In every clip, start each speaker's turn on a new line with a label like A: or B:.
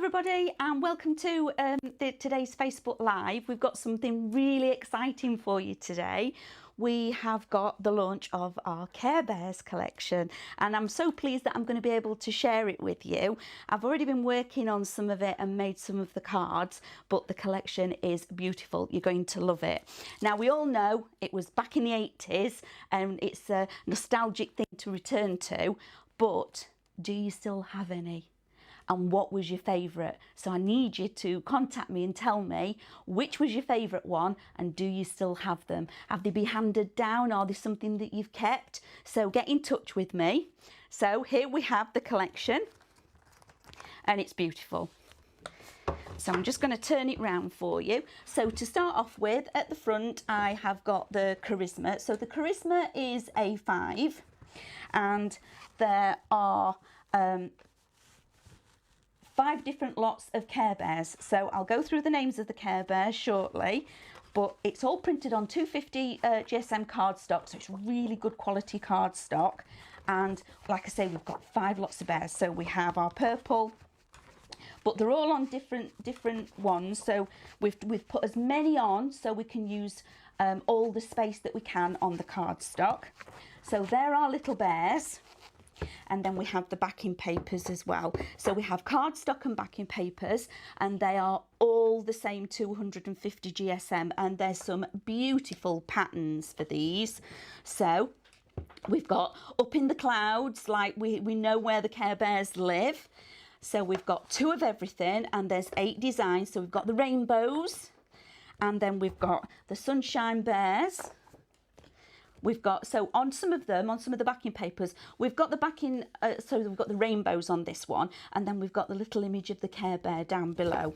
A: everybody, and welcome to today's Facebook Live. We've got something really exciting for you today. We have got the launch of our Care Bears collection, and I'm so pleased that I'm going to be able to share it with you. I've already been working on some of it and made some of the cards, but the collection is beautiful. You're going to love it. Now, we all know it was back in the 80s and it's a nostalgic thing to return to, but do you still have any? And what was your favourite? So I need you to contact me and tell me which was your favourite one, and do you still have them? Have they been handed down? Are they something that you've kept? So get in touch with me. So here we have the collection, and it's beautiful. So I'm just going to turn it round for you. So to start off with, at the front I have got the Charisma. So the Charisma is a 5, and there are 5 different lots of Care Bears. So I'll go through the names of the Care Bears shortly, but it's all printed on 250 GSM cardstock, so it's really good quality cardstock. And like I say, we've got 5 lots of bears. So we have our purple, but they're all on different ones. So we've put as many on so we can use all the space that we can on the cardstock. So there are little bears. And then we have the backing papers as well. So we have cardstock and backing papers, and they are all the same 250 GSM, and there's some beautiful patterns for these. So we've got Up in the Clouds, like we know where the Care Bears live. So we've got 2 of everything, and there's 8 designs. So we've got the rainbows, and then we've got the sunshine bears. We've got, so on some of them, on some of the backing papers, we've got the backing, so we've got the rainbows on this one, and then we've got the little image of the Care Bear down below.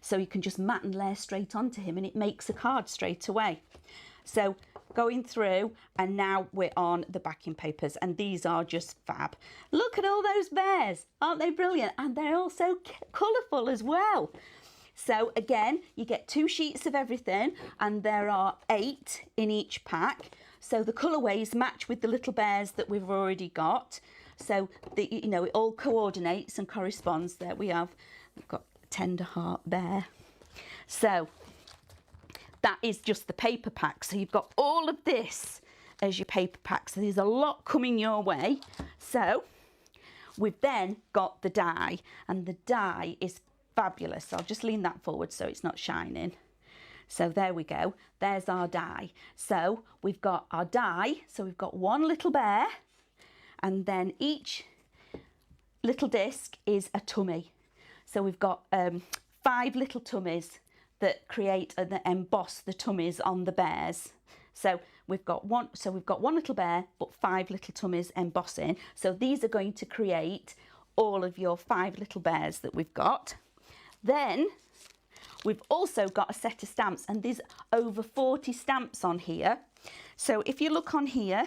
A: So you can just mat and layer straight onto him, and it makes a card straight away. So going through, and now we're on the backing papers, and these are just fab. Look at all those bears, aren't they brilliant? And they're all so colourful as well. So again, you get 2 sheets of everything, and there are 8 in each pack. So the colourways match with the little bears that we've already got. So it all coordinates and corresponds. There we have, we've got Tender Heart Bear. So that is just the paper pack. So you've got all of this as your paper pack. So there's a lot coming your way. So we've then got the die, and the die is fabulous. I'll just lean that forward so it's not shining. So there we go, there's our die. So we've got our die, so we've got 1 little bear, and then each little disc is a tummy. So we've got 5 little tummies that create and that emboss the tummies on the bears. So we've got one little bear, but 5 little tummies embossing. So these are going to create all of your 5 little bears that we've got. Then we've also got a set of stamps, and there's over 40 stamps on here. So if you look on here,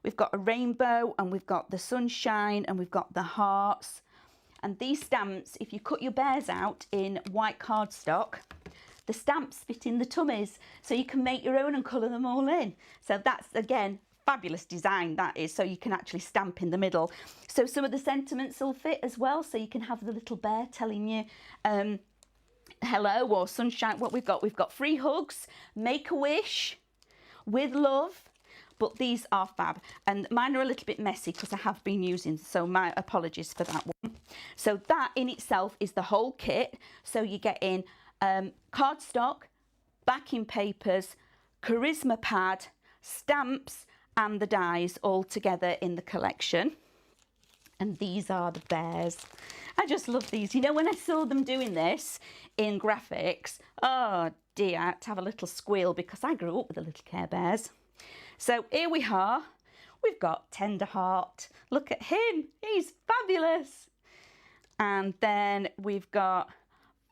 A: we've got a rainbow, and we've got the sunshine, and we've got the hearts. And these stamps, if you cut your bears out in white cardstock, the stamps fit in the tummies, so you can make your own and colour them all in. So that's, again, fabulous design that is, so you can actually stamp in the middle. So some of the sentiments will fit as well, so you can have the little bear telling you hello or sunshine. What we've got 3 hugs, make a wish, with love. But these are fab, and mine are a little bit messy because I have been using, so my apologies for that one. So that in itself is the whole kit. So you get in cardstock, backing papers, Charisma pad, stamps, and the dies all together in the collection. And these are the bears. I just love these. You know, when I saw them doing this in graphics, oh dear, I had to have a little squeal because I grew up with the little Care Bears. So here we are. We've got Tender Heart. Look at him. He's fabulous. And then we've got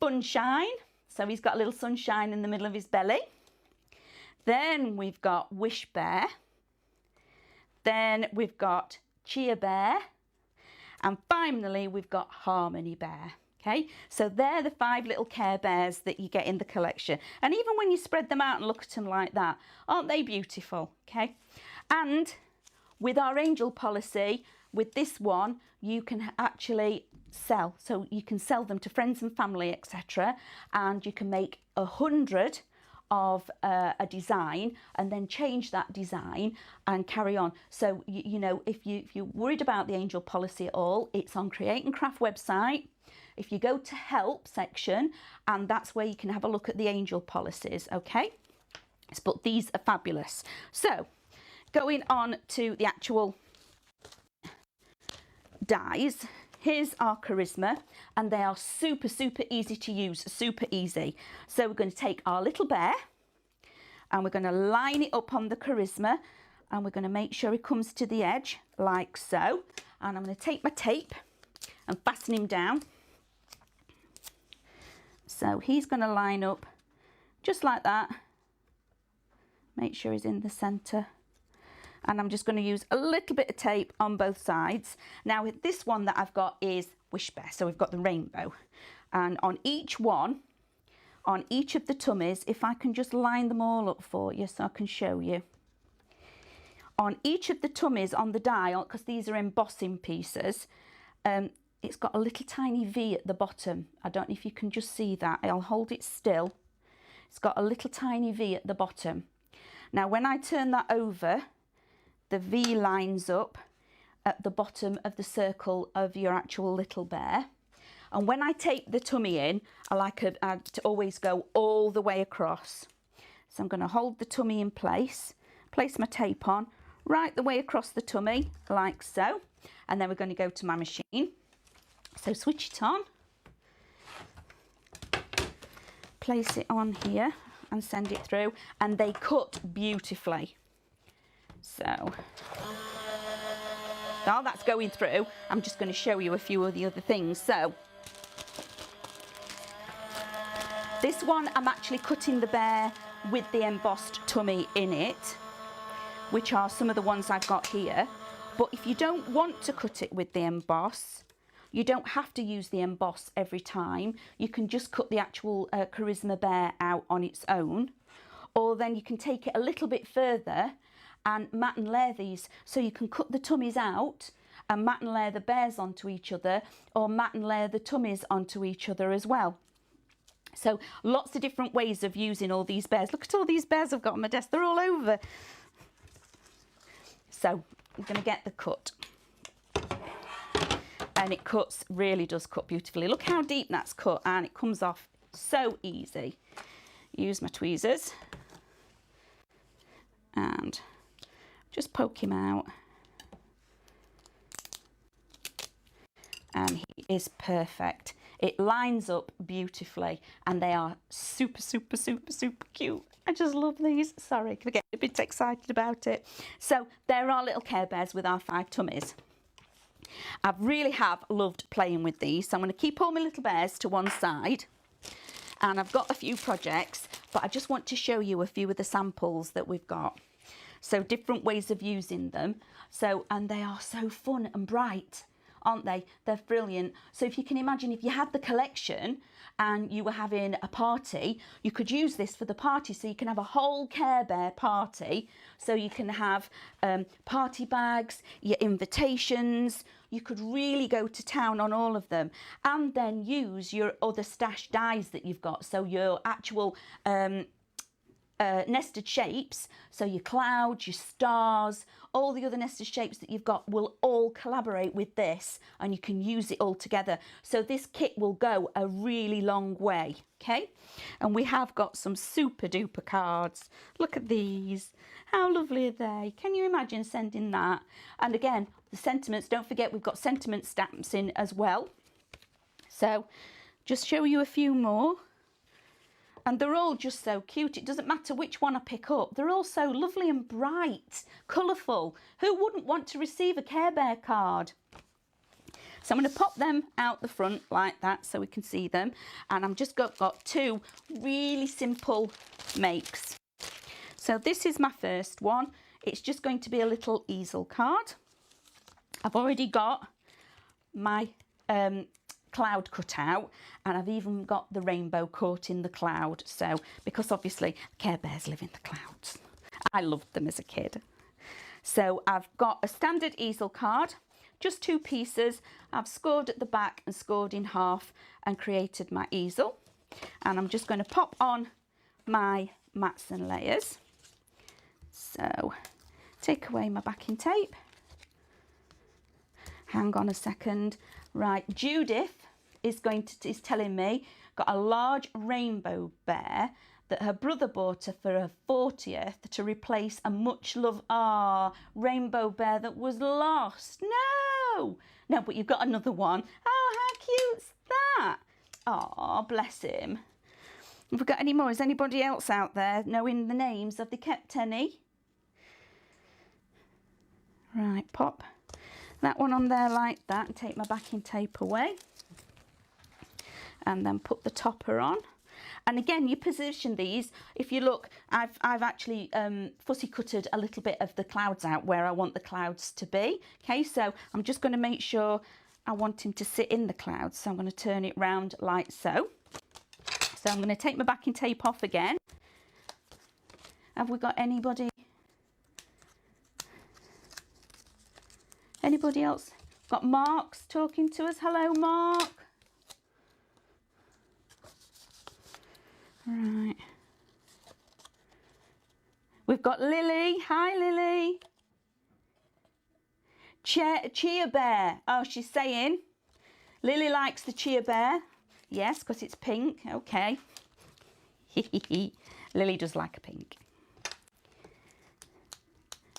A: Funshine. So he's got a little sunshine in the middle of his belly. Then we've got Wish Bear. Then we've got Cheer Bear. And finally, we've got Harmony Bear. Okay, so they're the 5 little Care Bears that you get in the collection. And even when you spread them out and look at them like that, aren't they beautiful? Okay, and with our angel policy, with this one, you can actually sell. So you can sell them to friends and family, etc. And you can make 100 of a design and then change that design and carry on. So, you know, if you're worried about the angel policy at all, it's on Create and Craft website. If you go to help section, and that's where you can have a look at the angel policies, okay? But these are fabulous. So going on to the actual dies, here's our charisma, and they are super, super easy to use, super easy. So we're going to take our little bear and we're going to line it up on the charisma, and we're going to make sure it comes to the edge like so. And I'm going to take my tape and fasten him down. So he's going to line up just like that. Make sure he's in the centre. And I'm just going to use a little bit of tape on both sides. Now this one that I've got is Wish Bear, so we've got the rainbow. And on each one, on each of the tummies, if I can just line them all up for you so I can show you. On each of the tummies on the die, because these are embossing pieces, it's got a little tiny V at the bottom. I don't know if you can just see that. I'll hold it still. It's got a little tiny V at the bottom. Now when I turn that over, the V lines up at the bottom of the circle of your actual little bear. And when I tape the tummy in, I like to always go all the way across. So I'm going to hold the tummy in place, place my tape on, right the way across the tummy, like so. And then we're going to go to my machine. So switch it on, place it on here and send it through, and they cut beautifully. So while that's going through, I'm just going to show you a few of the other things. So this one, I'm actually cutting the bear with the embossed tummy in it, which are some of the ones I've got here. But if you don't want to cut it with the emboss, you don't have to use the emboss every time. You can just cut the actual charisma bear out on its own. Or then you can take it a little bit further and mat and layer these. So you can cut the tummies out and mat and layer the bears onto each other, or mat and layer the tummies onto each other as well. So lots of different ways of using all these bears. Look at all these bears I've got on my desk. They're all over. So I'm going to get the cut. And it cuts, really does cut beautifully. Look how deep that's cut, and it comes off so easy. Use my tweezers and just poke him out. And he is perfect. It lines up beautifully, and they are super, super, super, super cute. I just love these. Sorry, I get a bit excited about it. So there are little Care Bears with our 5 tummies. I really have loved playing with these. So I'm going to keep all my little bears to one side. And I've got a few projects, but I just want to show you a few of the samples that we've got. So different ways of using them. So, and they are so fun and bright, aren't they? They're brilliant. So if you can imagine, if you had the collection and you were having a party, you could use this for the party. So you can have a whole Care Bear party. So you can have party bags, your invitations. You could really go to town on all of them, and then use your other stash dies that you've got. So your actual nested shapes, so your clouds, your stars, all the other nested shapes that you've got will all collaborate with this, and you can use it all together. So this kit will go a really long way, okay? And we have got some super duper cards. Look at these. How lovely are they? Can you imagine sending that? And again, the sentiments, don't forget we've got sentiment stamps in as well. So just show you a few more. And they're all just so cute. It doesn't matter which one I pick up. They're all so lovely and bright, colourful. Who wouldn't want to receive a Care Bear card? So I'm going to pop them out the front like that so we can see them. And I've just got 2 really simple makes. So this is my first one. It's just going to be a little easel card. I've already got my cloud cut out, and I've even got the rainbow caught in the cloud. So because obviously Care Bears live in the clouds. I loved them as a kid. So I've got a standard easel card, just 2 pieces. I've scored at the back and scored in half and created my easel. And I'm just going to pop on my mats and layers. So take away my backing tape. Hang on a second. Right, Judith is telling me got a large rainbow bear that her brother bought her for her 40th to replace a much loved rainbow bear that was lost. No, but you've got another one. Oh, how cute's that? Oh, bless him. Have we got any more? Is anybody else out there knowing the names? Have they kept any? Right, pop that one on there like that and take my backing tape away. And then put the topper on. And again, you position these. If you look, I've actually fussy cutted a little bit of the clouds out where I want the clouds to be. Okay, so I'm just going to make sure I want him to sit in the clouds. So I'm going to turn it round like so. So I'm going to take my backing tape off again. Have we got anybody else? Got Mark's talking to us. Hello, Mark. Right. We've got Lily. Hi, Lily. Chia bear. Oh, she's saying Lily likes the chia bear. Yes, because it's pink. Okay. Lily does like a pink.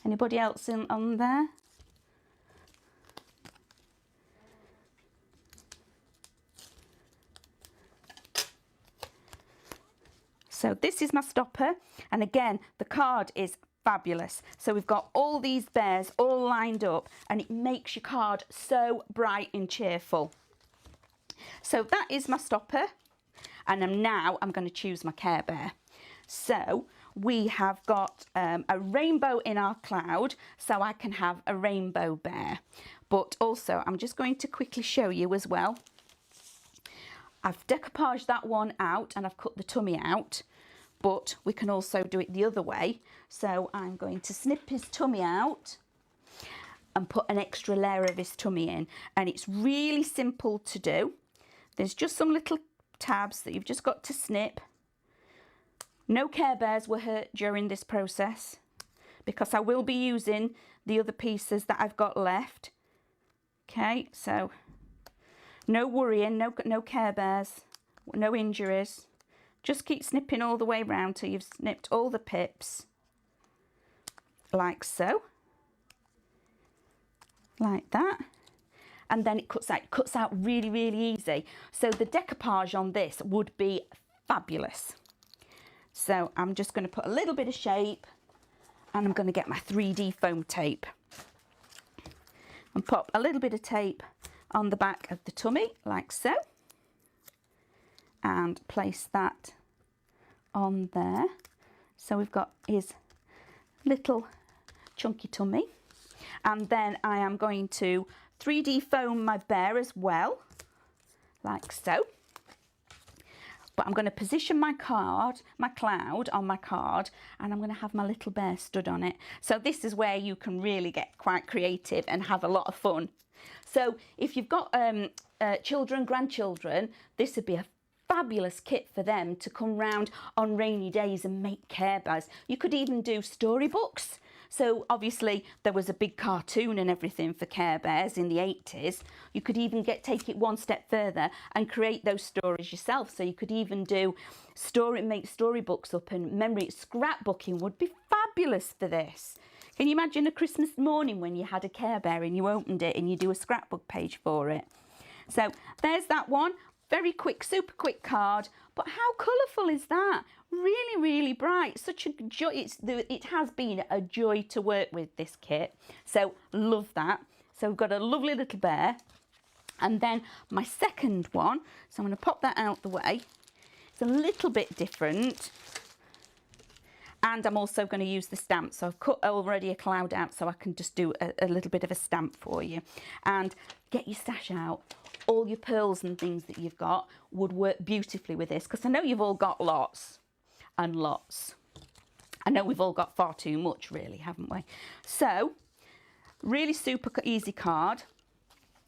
A: Anybody else on there? So this is my stopper, and again the card is fabulous. So we've got all these bears all lined up and it makes your card so bright and cheerful. So that is my stopper, and now I'm going to choose my Care Bear. So we have got a rainbow in our cloud, so I can have a rainbow bear. But also I'm just going to quickly show you as well. I've decoupaged that one out and I've cut the tummy out, but we can also do it the other way. So I'm going to snip his tummy out and put an extra layer of his tummy in. And it's really simple to do. There's just some little tabs that you've just got to snip. No Care Bears were hurt during this process because I will be using the other pieces that I've got left. Okay, so no worrying, no Care Bears, no injuries. Just keep snipping all the way around till you've snipped all the pips, like so, like that. And then it cuts out really, really easy. So the decoupage on this would be fabulous. So I'm just going to put a little bit of shape, and I'm going to get my 3D foam tape and pop a little bit of tape on the back of the tummy like so, and place that on there. So we've got his little chunky tummy, and then I am going to 3D foam my bear as well, like so. But I'm going to position my cloud on my card, and I'm going to have my little bear stood on it. So this is where you can really get quite creative and have a lot of fun. So if you've got children, grandchildren, this would be a fabulous kit for them to come round on rainy days and make Care Bears. You could even do storybooks. So obviously there was a big cartoon and everything for Care Bears in the 80s. You could even take it one step further and create those stories yourself. So you could even make storybooks up, and memory scrapbooking would be fabulous for this. Can you imagine a Christmas morning when you had a Care Bear and you opened it and you do a scrapbook page for it? So there's that one. Very quick, super quick card, but how colourful is that? Really, really bright. Such a joy. It has been a joy to work with this kit. So love that. So we've got a lovely little bear. And then my second one, so I'm going to pop that out the way. It's a little bit different. And I'm also going to use the stamp. So I've cut already a cloud out so I can just do a little bit of a stamp for you. And get your stash out. All your pearls and things that you've got would work beautifully with this, because I know you've all got lots and lots. I know we've all got far too much, really, haven't we? So really super easy card.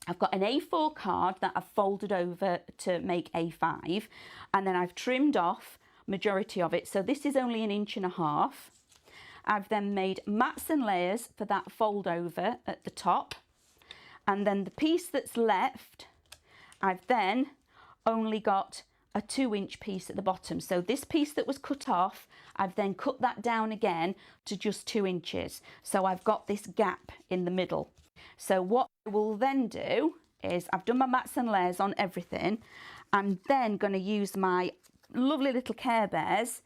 A: I've got an A4 card that I've folded over to make A5, and then I've trimmed off majority of it. So this is only 1.5 inches. I've then made mats and layers for that fold over at the top. And then the piece that's left, I've then only got a 2-inch piece at the bottom. So this piece that was cut off, I've then cut that down again to just 2 inches. So I've got this gap in the middle. So what I will then do is, I've done my mats and layers on everything. I'm then going to use my lovely little Care Bears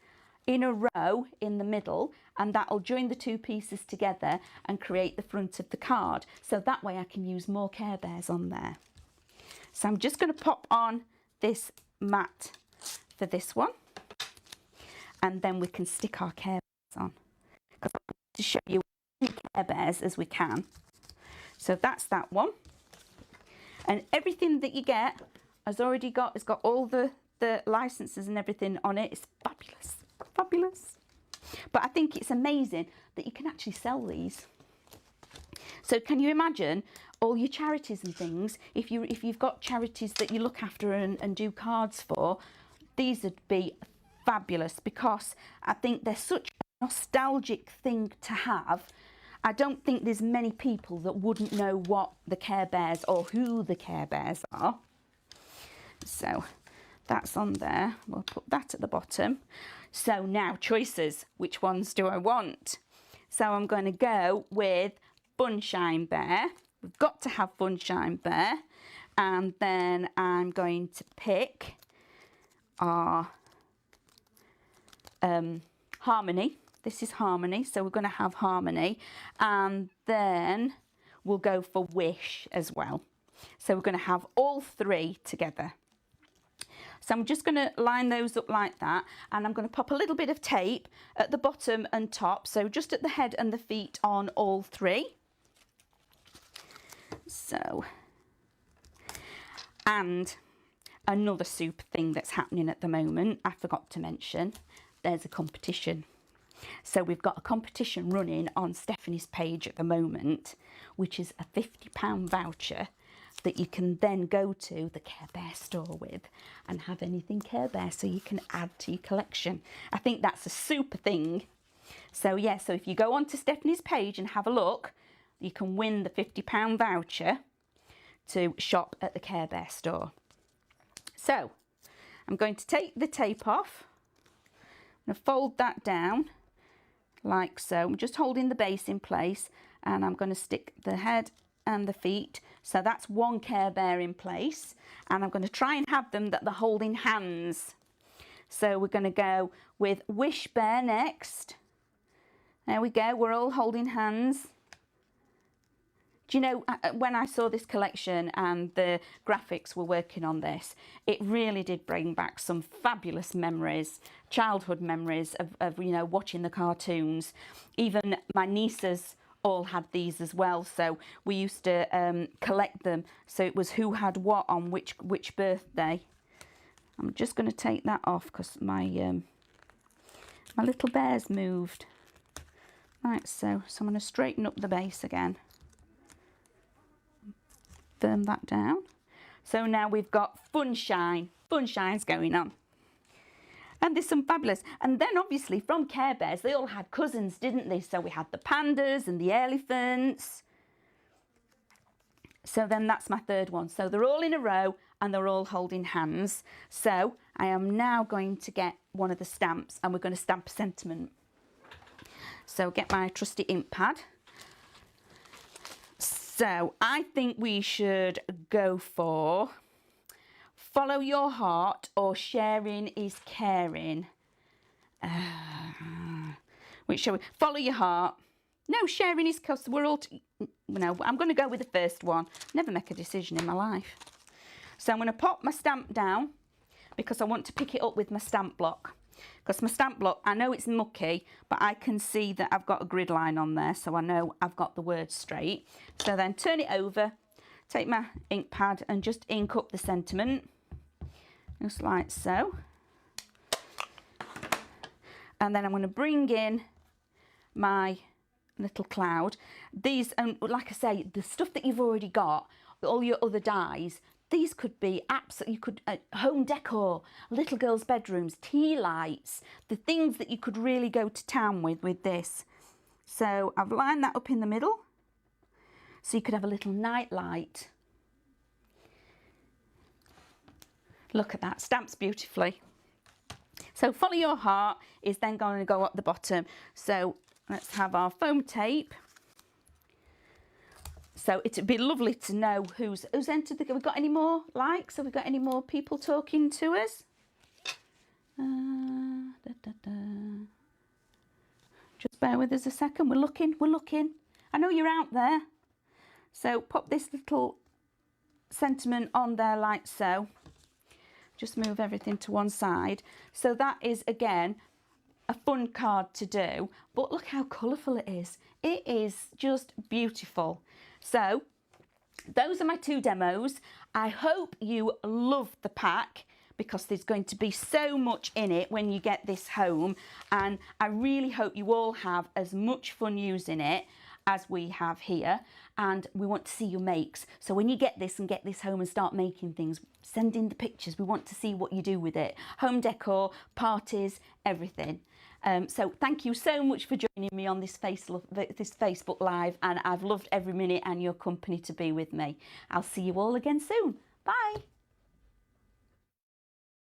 A: in a row in the middle, and that'll join the two pieces together and create the front of the card. So that way I can use more Care Bears on there. So I'm just going to pop on this mat for this one, and then we can stick our Care Bears on, because I want to show you as many Care Bears as we can. So that's that one, and everything that you get has got all the licenses and everything on it. It's fabulous, fabulous. But I think it's amazing that you can actually sell these. So can you imagine all your charities and things, if you've got charities that you look after and do cards for, these would be fabulous, because I think they're such a nostalgic thing to have. I don't think there's many people that wouldn't know what the Care Bears or who the Care Bears are. So that's on there. We'll put that at the bottom. So now choices. Which ones do I want? So I'm going to go with Funshine Bear. We've got to have Funshine Bear. And then I'm going to pick our Harmony. This is Harmony, so we're going to have Harmony, and then we'll go for Wish as well. So we're going to have all three together. So I'm just going to line those up like that, and I'm going to pop a little bit of tape at the bottom and top, so just at the head and the feet on all three. So, and another super thing that's happening at the moment, I forgot to mention, there's a competition. So we've got a competition running on Stephanie's page at the moment, which is a £50 voucher that you can then go to the Care Bear store with and have anything Care Bear, so you can add to your collection. I think that's a super thing. So yeah, so if you go onto Stephanie's page and have a look, you can win the £50 voucher to shop at the Care Bear store. So I'm going to take the tape off. I'm going to fold that down like so. I'm just holding the base in place, and I'm going to stick the head and the feet. So that's one Care Bear in place, and I'm going to try and have them that they're holding hands. So we're going to go with Wish Bear next. There we go, we're all holding hands. Do you know, when I saw this collection and the graphics were working on this, it really did bring back some fabulous memories, childhood memories of you know, watching the cartoons. Even my nieces all had these as well, so we used to collect them. So it was who had what on which birthday. I'm just going to take that off because my my little bear's moved. Right, so I'm going to straighten up the base again. Firm that down. So now we've got Funshine. Funshine's going on. And there's some fabulous. And then obviously from Care Bears, they all had cousins, didn't they? So we had the pandas and the elephants. So then that's my third one. So they're all in a row and they're all holding hands. So I am now going to get one of the stamps, and we're going to stamp a sentiment. So get my trusty ink pad. So I think we should go for Follow Your Heart or Sharing is Caring. Which shall we? Follow Your Heart. No, Sharing is, because we're all... No, I'm going to go with the first one. Never make a decision in my life. So I'm going to pop my stamp down because I want to pick it up with my stamp block. Because my stamp block, I know it's mucky, but I can see that I've got a grid line on there, so I know I've got the words straight. So then turn it over, take my ink pad and just ink up the sentiment, just like so. And then I'm going to bring in my little cloud. These, like I say, the stuff that you've already got all your other dies, these could be absolutely, you could, home decor, little girls' bedrooms, tea lights, the things that you could really go to town with this. So I've lined that up in the middle. So you could have a little night light. Look at that, stamps beautifully. So follow your heart is then going to go at the bottom. So let's have our foam tape. So it'd be lovely to know who's entered the... Have we got any more likes? Have we got any more people talking to us? Just bear with us a second. We're looking. I know you're out there. So pop this little sentiment on there like so. Just move everything to one side. So that is, again, a fun card to do. But look how colourful it is. It is just beautiful. So those are my 2 demos. I hope you love the pack, because there's going to be so much in it when you get this home. And I really hope you all have as much fun using it as we have here, and we want to see your makes. So when you get this and get this home and start making things, send in the pictures. We want to see what you do with it. Home decor, parties, everything. So thank you so much for joining me on this Facebook Live, and I've loved every minute and your company to be with me. I'll see you all again soon. Bye.